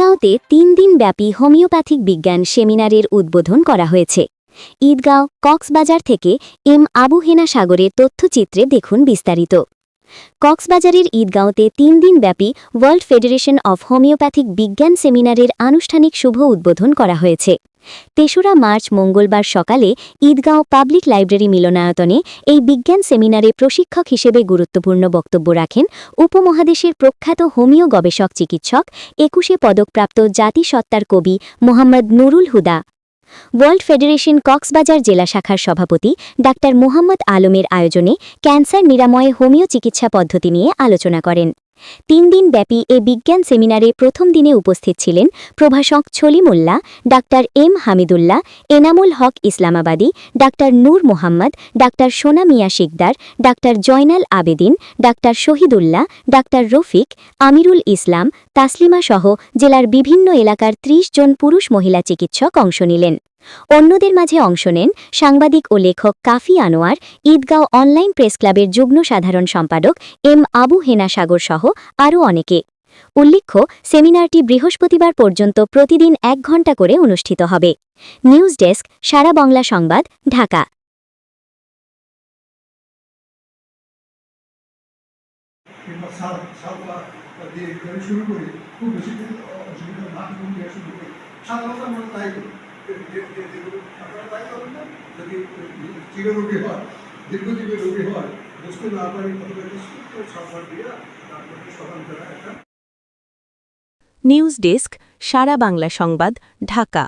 ঈদগাঁওতে ৩ দিনব্যাপী হোমিওপ্যাথিক বিজ্ঞান সেমিনারের উদ্বোধন করা হয়েছে। ঈদগাঁও কক্সবাজার থেকে এম আবু হেনা সাগরের তথ্যচিত্রে দেখুন বিস্তারিত। কক্সবাজারের ঈদগাঁওতে ৩ দিনব্যাপী ওয়ার্ল্ড ফেডারেশন অফ হোমিওপ্যাথিক বিজ্ঞান সেমিনারের আনুষ্ঠানিক শুভ উদ্বোধন করা হয়েছে। ৩রা মার্চ মঙ্গলবার সকালে ঈদগাঁও পাবলিক লাইব্রেরি মিলনায়তনে এই বিজ্ঞান সেমিনারে প্রশিক্ষক হিসেবে গুরুত্বপূর্ণ বক্তব্য রাখেন উপমহাদেশের প্রখ্যাত হোমিও গবেষক চিকিৎসক ২১শে পদকপ্রাপ্ত জাতিসত্তার কবি মোহাম্মদ নুরুল হুদা। ওয়ার্ল্ড ফেডারেশন কক্সবাজার জেলা শাখার সভাপতি ডাক্তার মোহাম্মদ আলমের আয়োজনে ক্যান্সার নিরাময়ে হোমিও চিকিৎসা পদ্ধতি নিয়ে আলোচনা করেন। ৩ দিনব্যাপী এ বিজ্ঞান সেমিনারে প্রথম দিনে উপস্থিত ছিলেন প্রভাষক Salimullah, doctor M Hamidullah, Enamul Haque Islamabadi, doctor Nur Mohammad, doctor Sona Mia Sikdar, doctor Zainal Abedin, doctor Shahidullah, doctor Rafiq, Amirul Islam, Taslima সহ জেলার বিভিন্ন এলাকার ৩০ জন পুরুষ মহিলা চিকিৎসক অংশ নিলেন। অন্যদের মাঝে অংশ নেন সাংবাদিক ও লেখক কাফি আনোয়ার, ঈদগাঁও অনলাইন প্রেস ক্লাবের যুগ্ম সাধারণ সম্পাদক এম আবু হেনা সাগর সহ আরও অনেকে। উল্লেখ্য, সেমিনারটি বৃহস্পতিবার পর্যন্ত প্রতিদিন ১ ঘণ্টা করে অনুষ্ঠিত হবে। নিউজ ডেস্ক, সারা বাংলা সংবাদ, ঢাকা। চিররোগী হয়, দীর্ঘজীবী রোগী হয়, বুঝতে না পারি সাবধান দিয়ে তারপরে সমান করা একটা। নিউজ ডেস্ক, সারা বাংলা সংবাদ, ঢাকা।